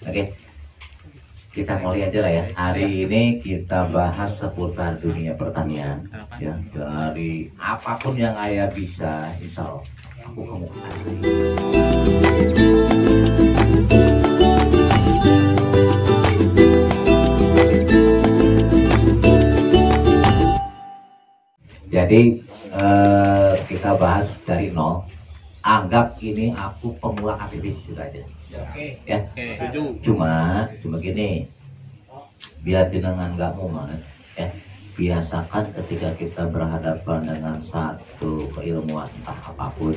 Oke, kita mulai aja lah ya. Hari ini kita bahas seputar dunia pertanian, ya. Dari apapun yang ayah bisa, insya Allah aku kamu kasih. Jadi kita bahas dari nol. Anggap ini aku pemula aktivis gitu aja. Oke. Ya. Cuma gini. Biar jenengan nggak mumet, ya. Biasakan ketika kita berhadapan dengan satu keilmuan entah apapun,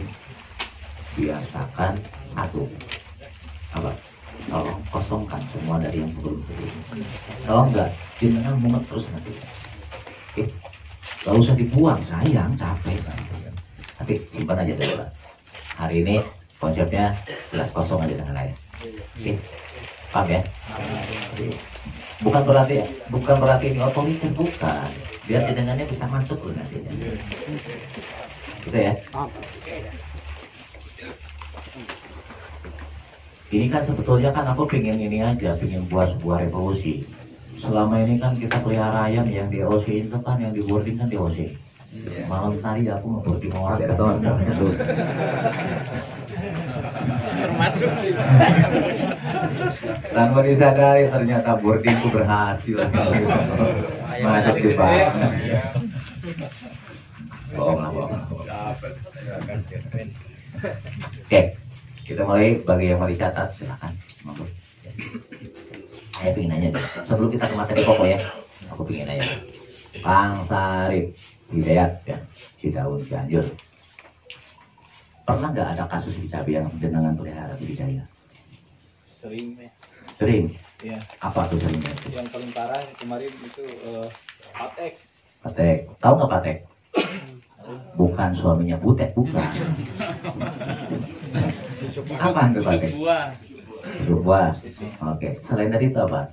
biasakan satu apa? Tolong kosongkan semua dari yang sebelum-sebelumnya. Kalau enggak, jenengan mumet terus nanti. Oke. Gak usah dibuang, sayang, capek kan. Tapi simpan aja dulu lah. Hari ini konsepnya gelas kosong aja dengan ayah. Oke, paham ya? Bukan berarti ini otoriter, bukan. Biar jadangannya bisa masuk loh nanti. Gitu ya. Ini kan sebetulnya kan aku pengen ini aja, pengen buat sebuah revolusi. Selama ini kan kita pelihara ayam yang di OC itu kan, yang di boarding kan di OC. Malam tadi aku nge-boarding orang ya, betul. Masuk. Tanpa disadari ternyata boardingku berhasil. Masuk di bawah. Bohong. Oke, kita mulai. Bagi yang mau dicatat silakan. Monggo. Saya pengen nanya deh. Sebelum kita ke materi pokok ya, aku pengen nanya. Kang Sarip Hidayat ya, Cidaun Cianjur. Pernah nggak ada kasus di cabai yang jenengan pelihara budidaya? Sering ya. Sering. Iya. Apa tuh seringnya? Yang paling parah kemarin itu patek. Patek. Tahu nggak patek? Bukan suaminya Butek, bukan. Apa itu patek? Buah. Buah. Oke. Selain dari itu apa?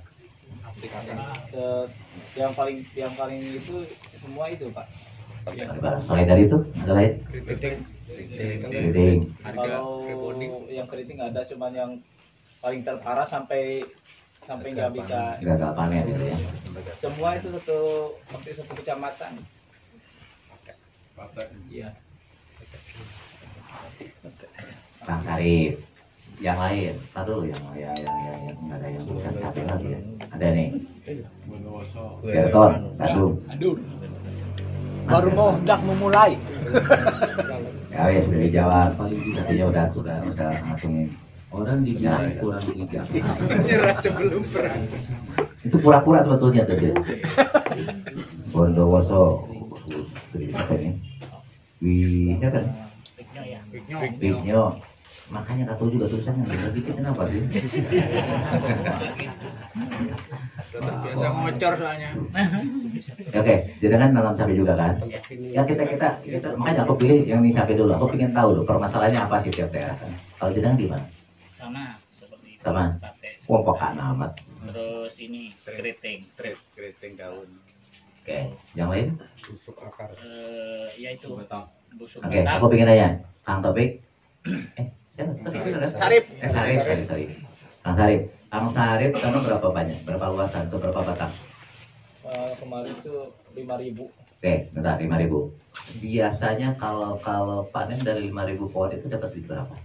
Yang paling itu semua itu Pak. Selain dari itu ada lain? Keriting. Kalau yang keriting ada, cuman yang paling terparah sampai nggak bisa. Gagal panen gitu ya. Semua itu hampir satu kecamatan. Iya. Kang Sarip. Yang lain, taruh yang nggak ada yang bukan capek lagi ya. Ada nih. Berton, Bandung. Baru mau hendak memulai. Ya, ya sudah dijawab. Satunya udah ngitungin. Orang dijawab kurang 3. Nyerah sebelum perang. Itu pura-pura sebetulnya tuh dia. Bondowoso. Apa ini? Wihnya kan? Wihnya. Makanya kata juga tulisannya nggak gitu, kenapa sih? Biasa ngocor soalnya. Oke, jadi kan dalam cabai juga kan? Ya kita makanya aku pilih yang ini cabai dulu. Aku pengen tahu loh permasalahannya apa sih tiap daerah kan? Kalau jenengan gimana? Sama seperti itu. Sama. Patek. Wah, pokan amat. Terus ini keriting. Keriting daun. Oke, yang lain? Ya itu busuk Oke, batang. aku pengen nanya, Kang Topik. Sarip. Sarip. Kang Sarip, kamu berapa banyak? Berapa luasan? Itu berapa batang? Kemarin itu 5.000. Oke, bentar, 5.000. Biasanya kalau panen dari 5.000 pohon itu dapat duit berapa?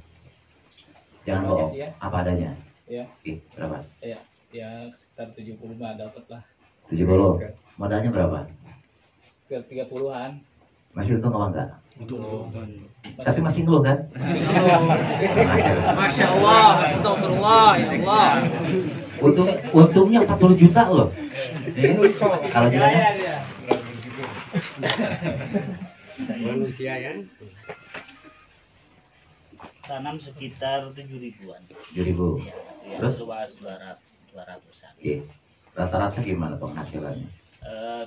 Jangan bohong, Ya. apa adanya? Iya. Berapa? Ya sekitar 75 dapat lah. 70. Modalnya berapa? Sekitar 30-an. Masih untung apa enggak? Tapi masih ngeluh kan? Masya Allah, astagfirullah, ya Allah. Untungnya 40 juta loh. Kalau jalannya Manusia ya. Tanam sekitar 7.000-an. 7.000. Ya, Terus? luas 200-an. Oke. Rata-rata gimana penghasilannya?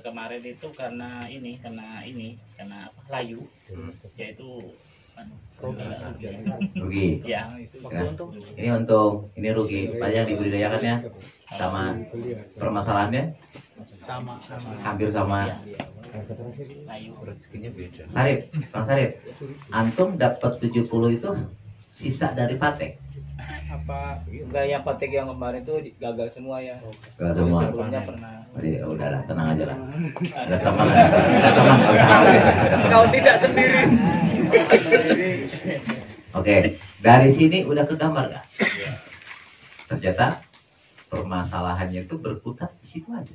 Kemarin itu karena apa, layu, yaitu Rugi. ya. Ya. Ini untung, ini rugi. Banyak dibudidayakannya sama permasalahannya hampir sama. Layu. Sarip, Bang Sarip, antum dapat 70 itu sisa dari patek. Apa Enggak, yang patik yang kemarin tuh gagal semua ya. Gak semua. Sebelumnya pernah. Jadi udah lah, tenang aja lah. Ada teman, ada teman. Nggak usah khawatir. kau tidak sendiri? Oke, dari sini udah kegambar nggak? Ternyata permasalahannya itu berputar di situ aja,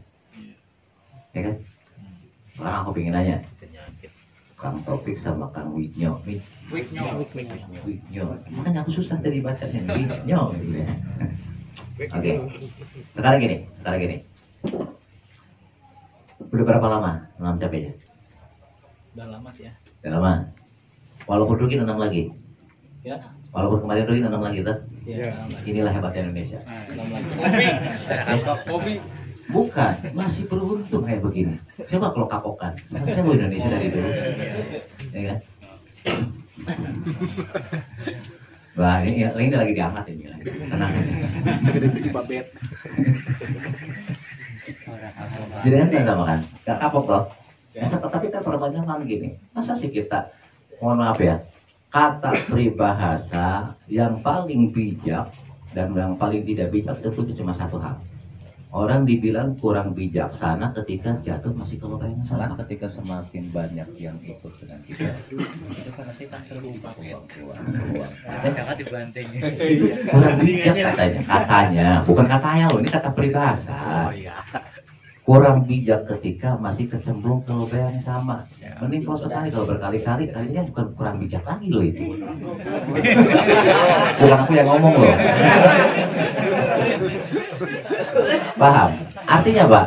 ya kan? Sekarang aku pengen nanya, Kang Topik sama Kang Widnyo, Widnyo, makanya aku susah tadi bacanya Widnyo, gitu ya. Oke, sekarang gini. Udah berapa lama nanam capeknya? Udah lama sih ya. Udah lama. Walaupun rugi nanam lagi. Ya. Walaupun kemarin rugi nanam lagi, tuh. Iya. Inilah hebatnya Indonesia. Enam lagi. Hobi. Bukan, masih beruntung kayak begini. Coba kalau kapokan, saya mau Indonesia dari dulu, ya kan? Wah, ini lagi diangkat ini, tenang aja. Segede di babet. Jadi kan nggak makan, nggak kapok toh. Tapi kan perbanyakan gini, masa sih kita, mohon maaf ya, kata peribahasa yang paling bijak dan yang paling tidak bijak itu cuma satu hal. Orang dibilang kurang bijaksana ketika jatuh masih ke lubang yang sama. Ketika semakin banyak yang ikut dengan kita, itu kan nanti kan terlupa keluar. Jangan dibanting. Kurang bijak katanya, bukan katanya loh, ini kata peribahasa. Kurang bijak ketika masih kecemplung ke lubang yang sama. Mending kalau sekali, kalau berkali-kali, kalinya bukan kurang bijak lagi loh itu. Bukan aku yang ngomong loh. Paham? Artinya Pak,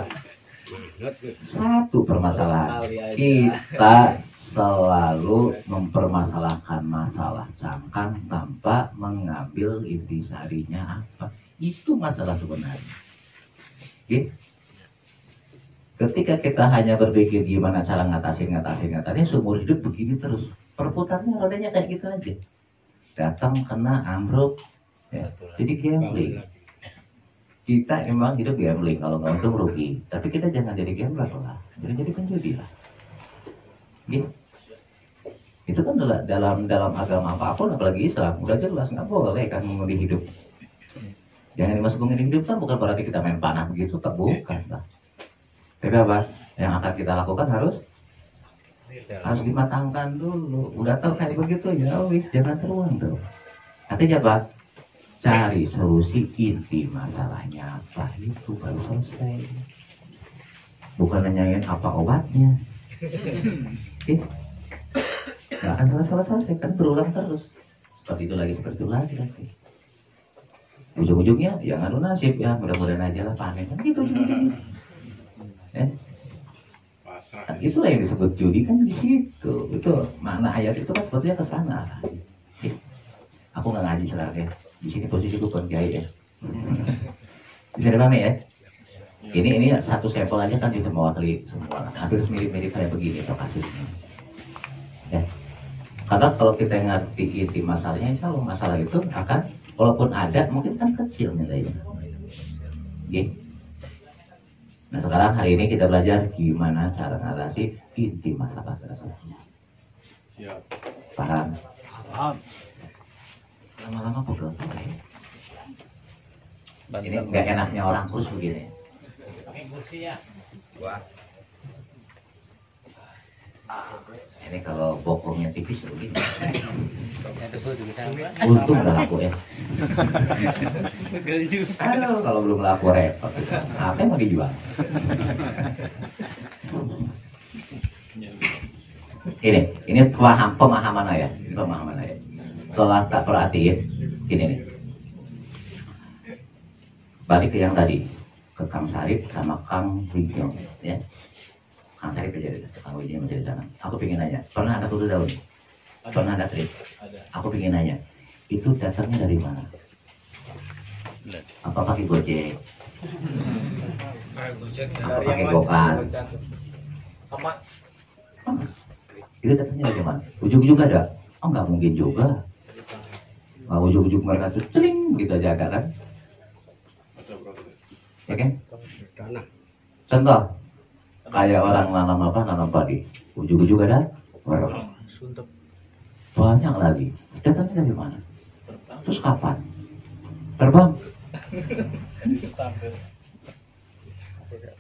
satu permasalahan, kita selalu mempermasalahkan masalah cangkang tanpa mengambil intisarinya apa. Itu masalah sebenarnya. Oke? Ketika kita hanya berpikir gimana cara ngatasin, seumur hidup begini terus. Perputarnya rodanya kayak gitu aja. Datang kena ambruk, ya. Jadi gambling. Kita emang hidup gambling, kalau nggak untung rugi. Tapi kita jangan jadi gambler lah, jadi penjudi lah. Gitu. Itu kan dalam agama apapun, apalagi Islam, udah jelas nggak boleh kan mengundi hidup. Jangan dimasuk mengundi hidup kan bukan berarti kita main panah begitu, tak bukan lah. Tapi apa? Yang akan kita lakukan harus dimatangkan dulu. Udah tahu kayak begitu ya, wis jangan teruang tuh. Artinya apa? Cari solusi inti masalahnya apa, itu baru selesai. Bukan nanyain apa obatnya. Nggak akan selesai kan berulang terus. Seperti itu lagi nanti. Ujung-ujungnya ya ngadu nasib ya, mudah-mudahan aja lah panen kan gitu. Nah, itulah yang disebut judi kan di situ. Itu makna ayat itu kan sebetulnya ke sana. Aku nggak ngaji sekarang ya. Di sini posisi bukan kiai ya. Bisa dipahami ya? Ini satu sampel aja kan bisa mewakili semua. Hampir mirip-mirip kayak begini atau kasusnya. Ya. Karena kalau kita ngerti inti masalahnya, insya Allah masalah itu akan, walaupun ada, mungkin kan kecil nilainya. Oke. Nah sekarang hari ini kita belajar gimana cara ngatasi inti masalah tersebut. Paham? Paham. Lama-lama pegel ya. Ini nggak enaknya orang terus begini. Pakai kursi ya. Wah. Ini kalau bokongnya tipis begini. Untung Untung udah laku ya. Aduh, kalau belum laku repot. Apa yang mau dijual? Ini pemahaman ayat. Ini pemahaman ayat. Setelah tak perhatiin, ini nih. Balik ke yang tadi, ke Kang Sarip sama Kang Widnyo, ya. Kang Sarip aja deh, Kang Widnyo masih di sana. Aku pengen nanya, pernah ada kudu daun? Pernah ada trip? Ada. Aku pengen nanya, itu datangnya dari mana? Apa pakai Gojek? Apa pakai Gopar? Sama Itu datangnya dari mana? Ujung-ujung ada? Oh nggak mungkin juga. Nah, ujung-ujung mereka tuh celing gitu aja ada kan? Ya kan? Contoh, kayak orang nanam padi, ujung-ujung ada banyak lagi. Datangnya dari mana? Terus kapan? terbang. Tampil.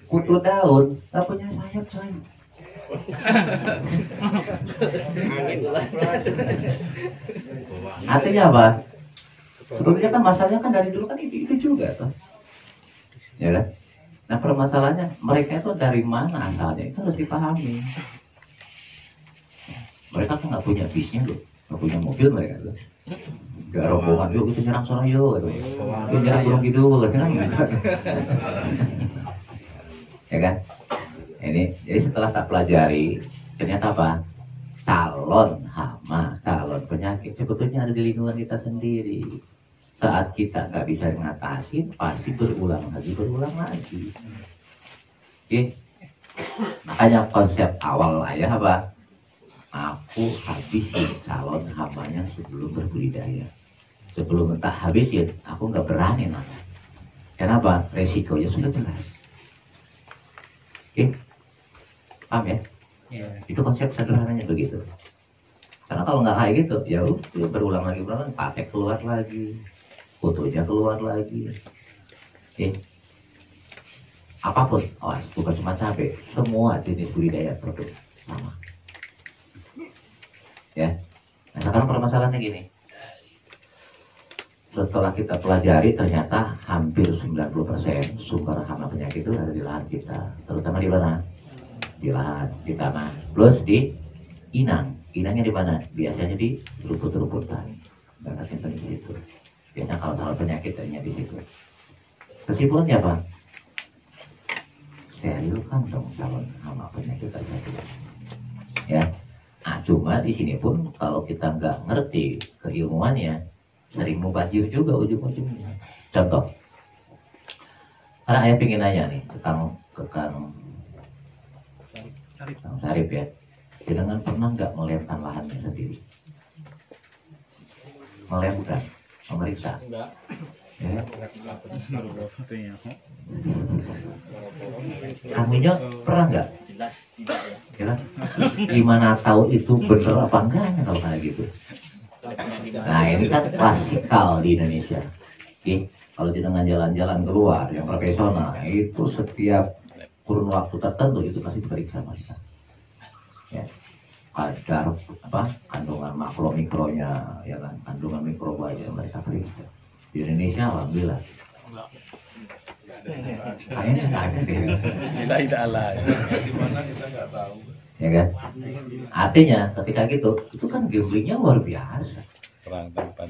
Kutu daun nggak punya sayap coy. Artinya apa? Sebetulnya kan masalahnya kan dari dulu kan itu juga tuh, ya kan? Nah permasalahannya mereka itu dari mana asalnya itu harus dipahami. Mereka kan nggak punya bisnya loh, nggak punya mobil mereka tuh. Gak rombongan yuk kita nyerang sana yuk, yuk nyerang Gunung Kidul, kan gitu. Ya kan? Ini jadi setelah tak pelajari ternyata apa? Calon hama, calon penyakit sebetulnya ada di lingkungan kita sendiri. Saat kita nggak bisa mengatasi, pasti berulang lagi. Oke, makanya konsep awal ayah apa? Aku habisin calon hamanya sebelum berbudidaya. Sebelum tak habisin, aku nggak berani nanya. Kenapa? Resikonya sudah jelas. Oke, paham ya? Iya. Itu konsep sederhananya begitu. Karena kalau nggak kayak gitu, ya udah berulang lagi, patek keluar lagi, fotonya keluar lagi. Oke, apapun, bukan cuma cabai, semua jenis budidaya produk sama. Ya, nah sekarang permasalahannya gini. Setelah kita pelajari ternyata hampir 90% sumber hama penyakit itu ada di lahan kita, terutama di mana? Di lahan, di tanah, plus di inang. Inangnya di mana? Biasanya di rumput-rumputan. Baratnya di situ. Biasanya kalau penyakitnya di situ. Kesimpulannya apa? Sterilkan dong calon hama penyakit terjadi. Ya. Nah, cuma di sini pun kalau kita nggak ngerti keilmuannya, sering mubazir juga ujung-ujungnya. Contoh, karena ayah pengen nanya nih tentang Sarip ya, jangan pernah nggak melempar lahannya sendiri, melemkan, memeriksa. Enggak. Ya. Kamunya pernah nggak? Jelas tidak ya. Ya kan? Gimana tahu itu bener apa enggaknya kalau kayak gitu? Nah ini kan klasikal di Indonesia. Oke, kalau jenengan jalan-jalan keluar yang profesional itu setiap kurun waktu tertentu itu pasti diperiksa mereka. Ya, kadar kandungan makro mikronya, ya kan, kandungan mikrobanya mereka periksa. Di Indonesia alhamdulillah. Kayaknya nggak ada deh. Tidak Allah. Di mana kita nggak tahu. Ya kan? Artinya ketika gitu, itu kan gamblingnya luar biasa. Perang tempat.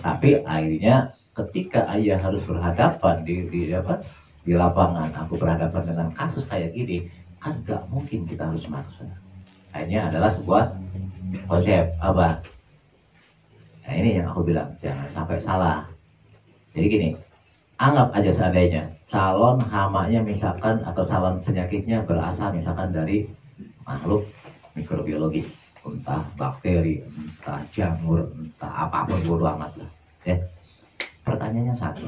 Tapi akhirnya ketika ayah harus berhadapan di lapangan, aku berhadapan dengan kasus kayak gini, kan nggak mungkin kita harus maksa. Akhirnya adalah sebuah konsep apa? Nah ini yang aku bilang, jangan sampai salah. Jadi gini, anggap aja seandainya calon hamanya misalkan atau calon penyakitnya berasal misalkan dari makhluk mikrobiologis, entah bakteri, entah jamur, entah apapun bodo amat lah. Ya. Pertanyaannya satu,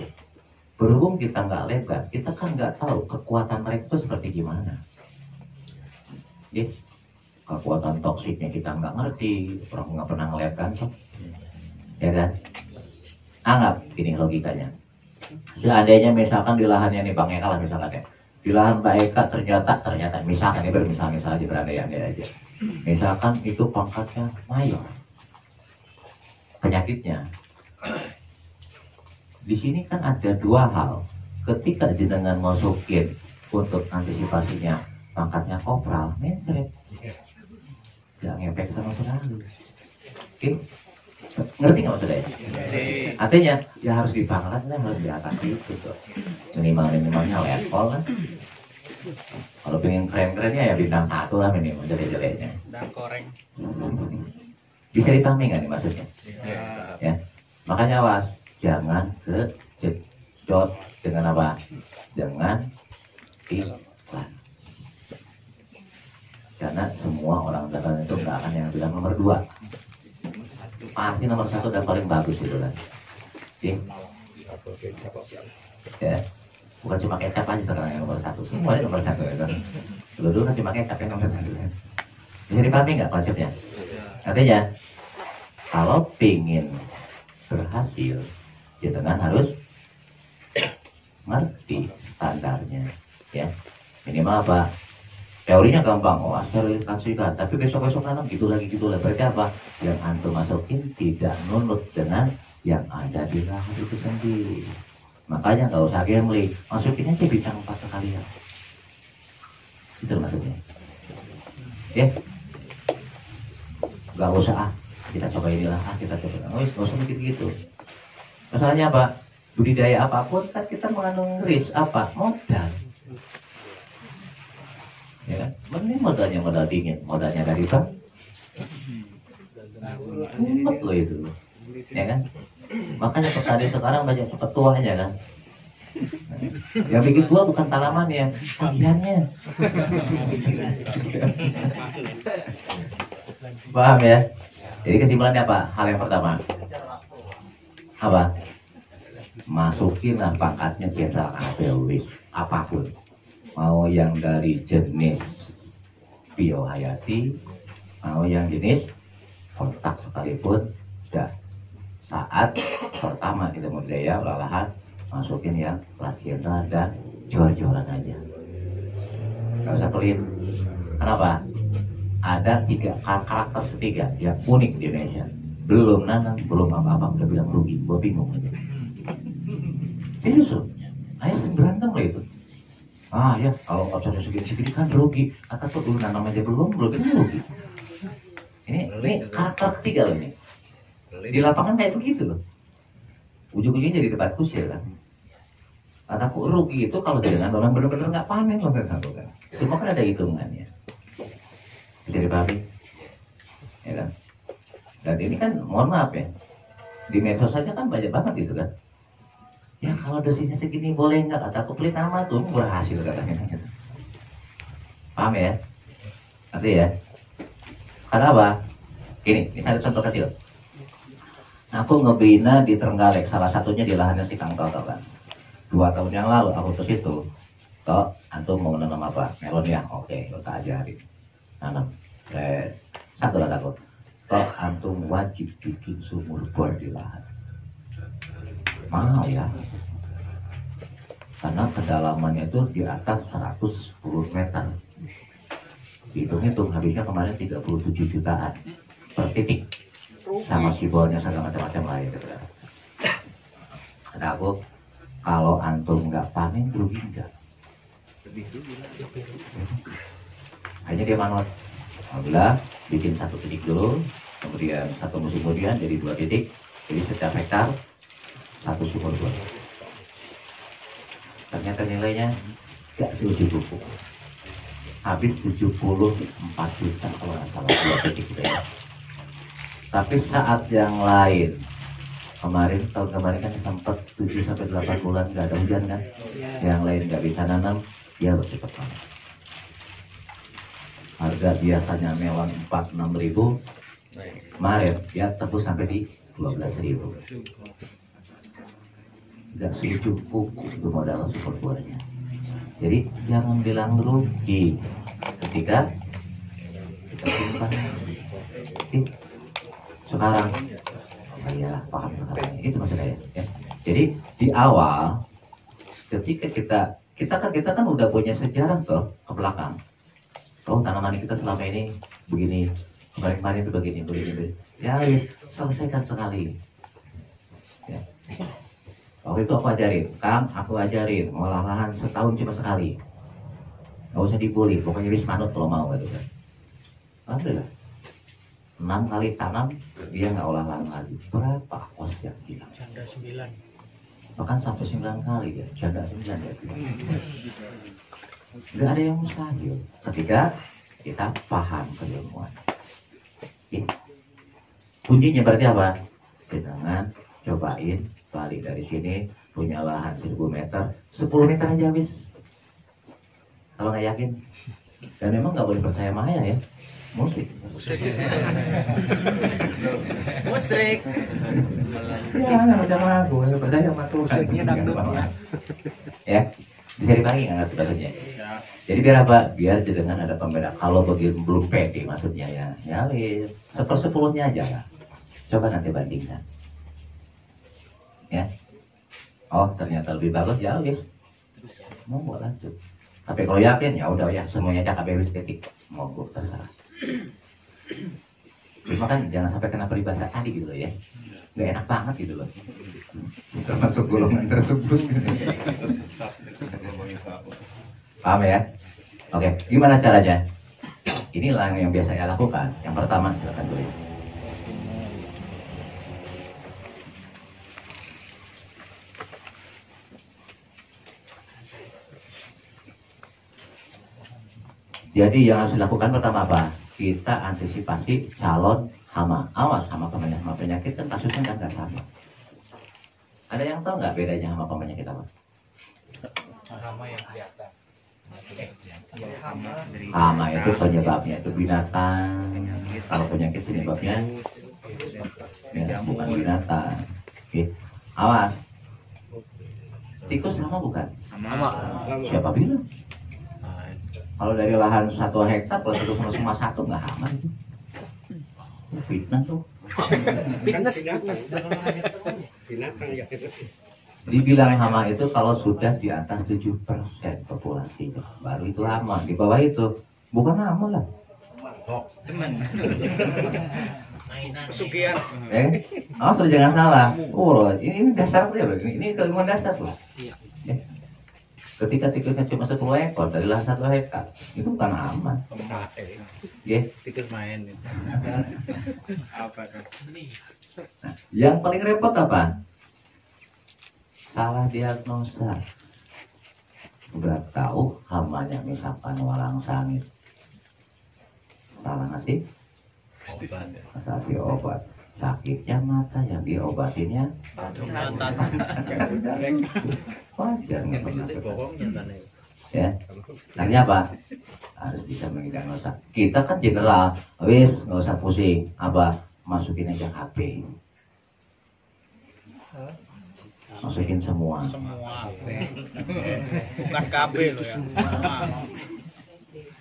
berhubung kita nggak lebar, kita kan nggak tahu kekuatan mereka itu seperti gimana. Ya. Kekuatan toksiknya kita nggak ngerti, orang nggak pernah ngeliat kan, ya kan? Anggap ini logikanya. Seandainya misalkan di lahannya nih Bang Eka lah misalkan ya, di lahan Pak Eka ternyata misalkan ini misal aja berandai-andai aja, misalkan itu pangkatnya mayor, penyakitnya. Di sini kan ada dua hal. Ketika jenengan masukin untuk antisipasinya pangkatnya kopral, mencret, nggak ngefek sama sekali. Oke, ngerti nggak maksudnya? Artinya ya harus dipangkatnya harus di atas itu tuh. Minimalnya level kan. Kalau pengen keren-kerennya ya bintang 1 lah minimal jelek-jeleknya. Dan koreng. Bisa dipahami nggak nih maksudnya? Ya, makanya awas, jangan kejot dengan apa? Dengan iklan. Karena semua orang datang itu nggak akan yang bilang nomor 2. Pasti nomor 1 dan paling bagus itu kan. Ya, bukan cuma kecap aja sekarang yang nomor 1, semuanya nomor 1 itu. Dulu kan cuma kecap yang nomor 1 kan. Bisa dipahami nggak konsepnya? Artinya kalau pingin berhasil, jangan harus ngerti standarnya, ya. Minimal apa? Teorinya gampang, oh sterilisasi kan, tapi besok-besok nanam gitu lagi. Berarti apa? Yang antum masukin tidak nunut dengan yang ada di lahan itu sendiri. Makanya nggak usah gambling, masukin aja bintang 4 sekalian. Itu maksudnya. Ya, nggak usah kita coba inilah, kita coba. Oh, nggak usah mikir gitu. Masalahnya apa? Budidaya apapun kan kita mengandung risk apa? Modal. Ya kan? Mending modal dingin, modalnya dari bank. Umat loh itu, ya kan? Makanya petani sekarang banyak petuanya kan. Yang bikin tua bukan tanamannya, tagihannya. Paham ya? Jadi kesimpulannya apa? Hal yang pertama, apa? Masukinlah pangkatnya jenderal APW apapun. Mau yang dari jenis biohayati, mau yang jenis kontak sekalipun, dah saat pertama kita budidaya olahan masukin yang plat jenderal dan jual-jualan aja. Gak usah pelit. Kenapa? Ada karakter ketiga yang unik di Indonesia. Belum nanam, belum apa-apa udah bilang rugi. Gue bingung aja. Serius loh. Ayah sering berantem loh itu. Ah ya, kalau ocor segini kan rugi. Kata tuh dulu nanam aja belum ini rugi. Ini karakter ketiga loh ini. Di lapangan kayak begitu loh. Ujung-ujungnya jadi debat kusir kan. Kataku rugi itu kalau dengan orang benar-benar nggak panen loh kan. Semua kan ada hitungannya. Bisa dipahami, ya kan? Dan ini kan, mohon maaf ya, di medsos saja kan banyak banget gitu kan. Ya kalau dosisnya segini boleh nggak? Kataku pelit amat tuh berhasil katanya. Paham ya? Ngerti ya? Karena apa? Ini satu contoh kecil. Aku ngebina di Trenggalek, salah satunya di lahannya si Kang Toto kan. 2 tahun yang lalu aku ke situ. Toh, antum mau nanam apa? Melon ya? Oke, kita ajarin. Nanam. Satu lah takut. Toh, antum wajib bikin sumur bor di lahan. Mahal ya. Karena kedalamannya itu di atas 110 meter. Hitung-hitung habisnya kemarin 37 jutaan per titik. Sama sibolnya segala macam-macam lain gitu kan. Kata aku, kalau antum nggak panen rugi enggak? Hanya dia manut. Alhamdulillah bikin 1 titik dulu, kemudian 1 musim kemudian jadi 2 titik, jadi setiap hektar 1 sumur bor. Ternyata nilainya nggak seujung buku. Habis 74 juta kalau nggak salah 2 titik gitu ya. Tapi saat yang lain, tahun kemarin kan sempat 7-8 bulan nggak ada hujan kan, yang lain nggak bisa nanam, dia harus cepat panen. Harga biasanya melon 4-6 ribu, kemarin ya tembus sampai di 12 ribu. Nggak seujung kuku itu modal super bornya. Jadi jangan bilang rugi ketika kita simpan. Sekarang ya paham sekarang itu maksud saya ya. Jadi di awal ketika kita kan udah punya sejarah tuh ke belakang. Oh tanaman kita selama ini begini, kemarin itu begini. Ya selesaikan sekali. Ya. Waktu itu aku ajarin, Kang, aku ajarin ngolah lahan setahun cuma sekali. Gak usah dibully, pokoknya wis manut kalau mau gitu kan. Alhamdulillah. 6 kali tanam dia nggak olah lahan lagi. Berapa kos yang hilang? Janda 9. Bahkan sampai 9 kali ya, janda 9 ya. Nggak ada yang mustahil ketika kita paham keilmuan. Kuncinya berarti apa? Jangan cobain balik dari sini punya lahan 1000 meter, 10 meter aja habis. Kalau nggak yakin, dan memang nggak boleh percaya Maya ya. Musik. Musrik. Ya, macam aku, percaya sama Tuhan. Musiknya dangdut ya. Ya, bisa dipahami nggak ngerti maksudnya? Jadi biar apa? Biar dengan ada pembeda. Kalau belum pede maksudnya ya wis 1/10-nya aja lah. Coba nanti bandingkan. Ya. Oh ternyata lebih bagus ya wis monggo lanjut. Tapi kalau yakin ya udah ya semuanya KBW titik, monggo terserah. Cuma kan jangan sampai kena peribahasa tadi gitu loh ya, nggak enak banget gitu loh. Termasuk golongan tersebut. Paham ya? Oke, gimana caranya? Inilah yang biasa saya lakukan. Yang pertama silakan tulis. Jadi yang harus dilakukan pertama apa? Kita antisipasi calon hama. Awas hama penyakit kan kasusnya kan nggak sama. Ada yang tahu nggak bedanya hama penyakit apa? Hama yang kelihatan. Hama itu penyebabnya itu binatang. Kalau penyakit penyebabnya ya, bukan binatang. Oke. Awas. Tikus sama bukan? Siapa bilang? Kalau dari lahan 1 hektar, kalau tikus cuma 1 nggak hama itu. Fitnah tuh. Binatang ya gitu. Dibilang hama itu kalau sudah di atas 7% populasinya, baru itu hama. Di bawah itu bukan hama lah. Pesugihan. Awas jangan salah. Oh, ini dasar tuh ya, ini keilmuan dasar tuh. Ya. Ketika tikusnya cuma 10 ekor dari lahan 1 hektar, itu bukan hama. Ya. Tikus main. Apa kan? Nah, yang paling repot apa? Salah diagnosa. Udah tahu hamanya misalkan walang sangit. Salah ngasih? Kasih obat. Sakitnya mata, yang diobatinnya wajar nggak pernah. Ya, artinya apa? Harus bisa mendiagnosa. Kita kan general, wis nggak usah pusing. Apa? Masukin aja HP. Masukin semua. Bukan KB loh ya.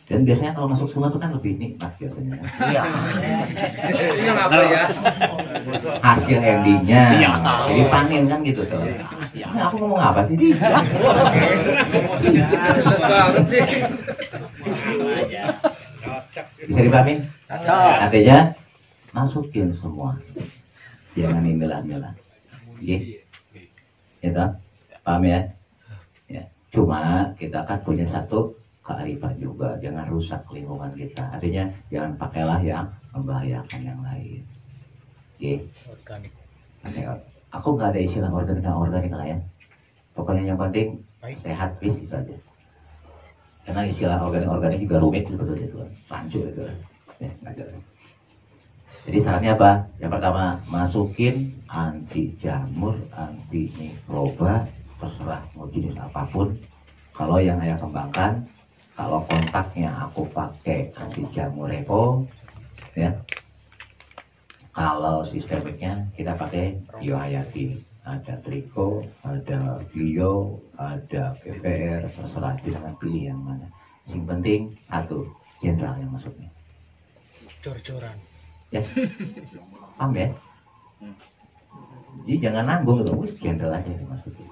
Dan biasanya kalau masuk semua itu kan lebih nikmat biasanya. Iya. Ini apa ya? Hasil endingnya. Jadi panen kan gitu tuh. Ini aku ngomong apa sih? Banget sih. Bisa dipahamin? Artinya masukin semua. Jangan milah-milah. Gitu. Gitu. Paham ya? Ya. Cuma kita kan punya satu kearifan juga, jangan rusak lingkungan kita. Artinya jangan pakailah yang membahayakan yang lain. Oke. Organik. Aku nggak ada istilah organik lah ya. Pokoknya yang penting sehat, peace gitu aja. Karena istilah organik juga rumit sebetulnya itu, rancu itu. Ya, nggak ada. Jadi sarannya apa? Yang pertama masukin anti jamur, anti mikroba, terserah mau jenis apapun. Kalau yang saya kembangkan, kalau kontaknya aku pakai anti jamur repo, ya. Kalau sistemiknya kita pakai biohayati, ada triko, ada bio, ada PPR, terserah jangan pilih yang mana. Yang penting satu jenderal yang masuknya. Cor-coran. Ya, paham ya? Jadi jangan nanggung gitu, wis jenderal aja dimasukin.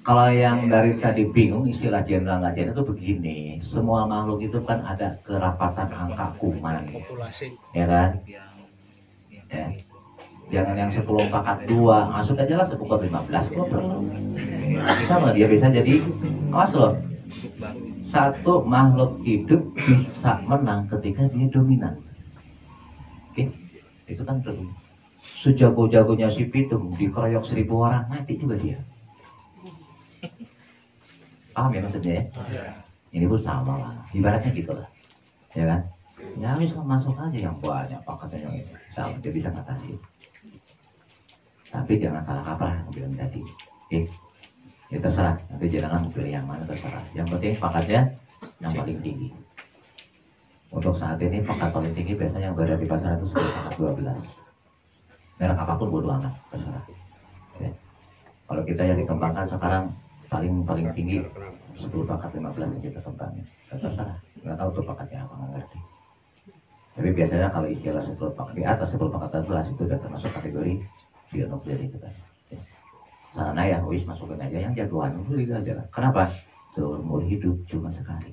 Kalau yang dari tadi bingung istilah jenderal nggak jenderal itu begini, semua makhluk itu kan ada kerapatan angka kuman, Populasi. ya kan? Ya. Jangan yang 10 pangkat 2, masuk aja lah 10 pangkat 15 kok perlu. Sama dia bisa jadi, awas loh. Satu makhluk hidup bisa menang ketika dia dominan. Oke, itu kan perlu. Sejago-jagonya si pitung dikeroyok 1000 orang mati juga dia. Paham ya maksudnya ya? Ini pun sama lah, ibaratnya gitu lah, ya kan? Ya wis masuk aja yang banyak paketnya yang ini, sama dia bisa ngatasi. Tapi jangan salah kaprah aku bilang tadi. Oke, ya terserah. Nanti jangan pilih yang mana terserah. Yang penting paketnya yang paling tinggi. Untuk saat ini paket paling tinggi biasanya yang berada di pasaran itu sekitar paket 12. Merek apapun bodo amat, terserah. Ya. Kalau kita yang dikembangkan sekarang paling tinggi 10 paket 15 yang kita kembangin. Terserah. Nggak tahu tuh paketnya apa, nggak ngerti. Tapi biasanya kalau istilah 10 paket di atas 10 paket 12 itu sudah termasuk kategori bionuklir itu kan. Ya. Sarana ya, wis masukin aja yang jagoan dulu aja lah. Kenapa? seumur hidup cuma sekali.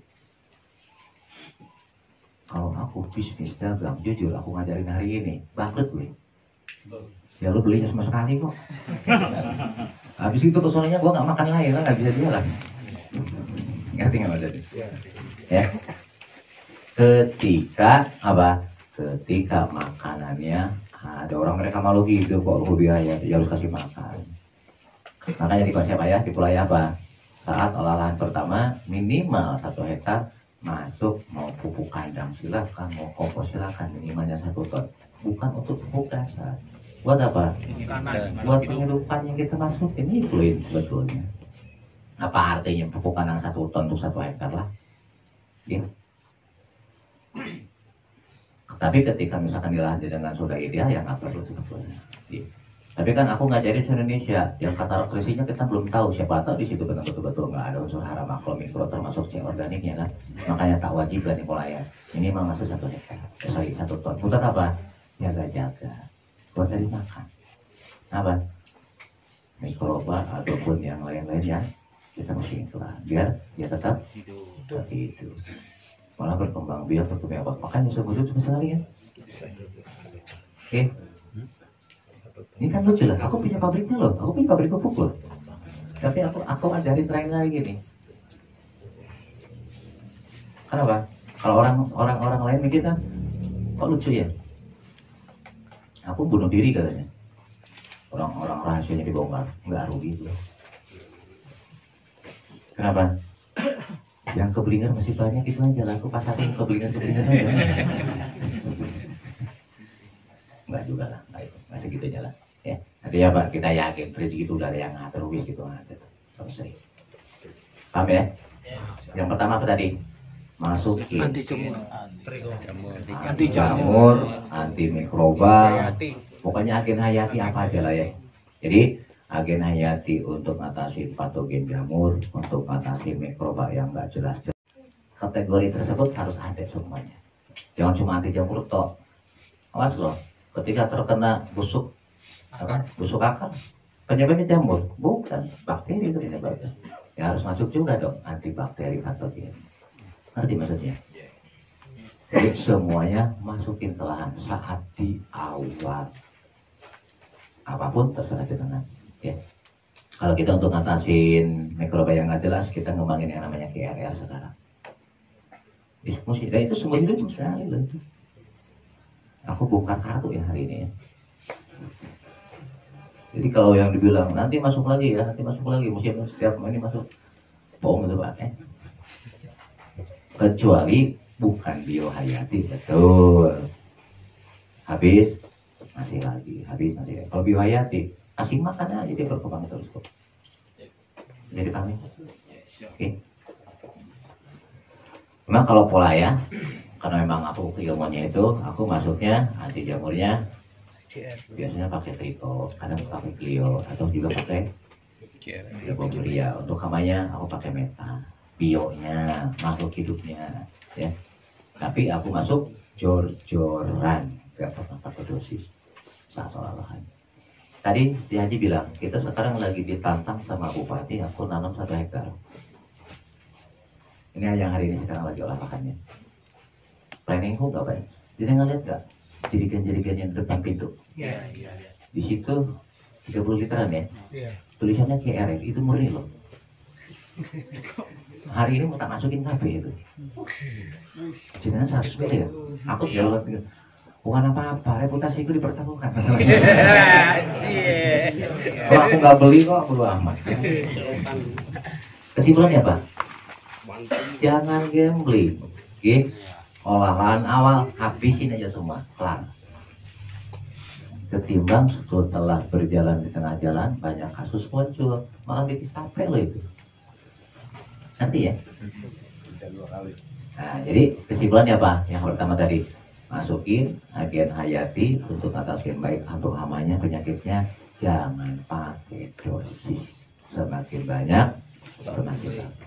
Kalau aku bisnis dagang, jujur aku ngajarin hari ini, bangkrut gue. Ya lu belinya cuma sekali kok. Habis itu kesoalnya gue nggak makan lagi, nggak bisa jualan. Ngerti nggak Mas Dadi? Ya. Ketika apa? Ketika makanannya ada orang mereka malu hidup kok lebih ayah, ya harus kasih makan. Makanya di konsep ayah, tipe ayah apa? Saat olahan pertama minimal 1 hektar masuk, mau pupuk kandang silakan, mau kompos silakan, minimalnya 1 ton. Bukan untuk pupuk dasar. Buat apa? Buat penghidupan yang kita masukin itu sebetulnya. Apa artinya pupuk kandang 1 ton untuk 1 hektar lah? Ya. Tapi ketika misalkan dilatih dengan soda ideal ya nggak perlu sebetulnya. Ya. Tapi kan aku ngajarin di Indonesia yang kata nutrisinya kita belum tahu, siapa tahu di situ benar betul nggak ada unsur hara makro mikro termasuk C organiknya kan. Makanya tak wajib lah nih mulai ya. Ini memang masuk 1 hektar, 1 ton. Buat apa? Jaga-jaga. Buat dari makan. Apa? Mikroba ataupun yang lain-lain ya kita mesti itulah biar dia tetap hidup. Malah berkembang biar berkembang apa? Makanya seumur hidup cuma sekali ya. Oke. Ini kan lucu lah, aku punya pabriknya loh, aku punya pabrik pupuk loh. Tapi aku ajarin tren lagi gini. Kenapa? Kalau orang lain mikir kan, kok lucu ya? Aku bunuh diri katanya. Orang-orang rahasianya dibongkar, nggak rugi loh. Kenapa? Yang keblinger masih banyak itu aja lah, aku pasarin keblinger aja. Enggak juga lah, nggak segitunya lah. Ya, nanti ya Pak, kita yakin rezeki itu udah ada yang ngatur, wis gitu ngatur. Selesai. Paham ya? Yang pertama apa tadi? Masukin Anti jamur. anti jamur, anti mikroba. Pokoknya agen hayati apa aja lah ya. Jadi agen hayati untuk atasi patogen jamur, untuk atasi mikroba yang nggak jelas. Kategori tersebut harus ada semuanya. Jangan cuma anti jamur toh. Awas loh. Ketika terkena busuk akar, penyebabnya jamur, bukan bakteri itu penyebabnya. Ya harus masuk juga dong antibakteri patogen. Ngerti maksudnya? Jadi semuanya masukin ke lahan saat di awal. Apapun terserah jenengan. Ya. Kalau kita untuk ngatasin mikroba yang nggak jelas, kita ngembangin yang namanya KRR sekarang. Diskusi, itu semua hidup sekali loh. Aku buka kartu ya hari ini ya. Jadi kalau yang dibilang nanti masuk lagi ya, musim setiap ini masuk, bohong itu Pak. Kecuali bukan biohayati, betul. Habis masih lagi. Kalau biohayati, kasih makan aja dia berkembang terus kok. Jadi paham ya? Oke. Memang kalau pola ya. Karena memang aku ilmunya itu, aku masuknya anti jamurnya biasanya pakai Trito, kadang pakai Clio, atau juga pakai Boguria. Untuk hamanya aku pakai Meta, bionya masuk hidupnya, ya. Tapi aku masuk jor-joran, gak pernah pakai dosis saat olahan. Tadi si Haji bilang kita sekarang lagi ditantang sama bupati, aku nanam 1 hektar. Ini yang hari ini sekarang lagi olahannya. Planningku nggak baik. Jadi ngeliat nggak jadikan yang di depan pintu? Iya. Di situ 30 literan ya. Iya. Tulisannya KRX itu murni loh. Hari ini mau tak masukin KB itu. Jangan 100 mili ya. Aku jawab bukan apa-apa, reputasi itu dipertaruhkan. Kalau aku nggak beli kok bodo amat. Kesimpulannya apa? Jangan gambling. Oke? Olahan awal habisin aja semua, kelar. Ketimbang setelah berjalan di tengah jalan banyak kasus muncul, malah bikin capek loh itu. Nanti ya. Nah, jadi kesimpulannya apa? Yang pertama tadi masukin agen hayati untuk atasin baik untuk hamanya, penyakitnya. Jangan pakai dosis, semakin banyak semakin bagus.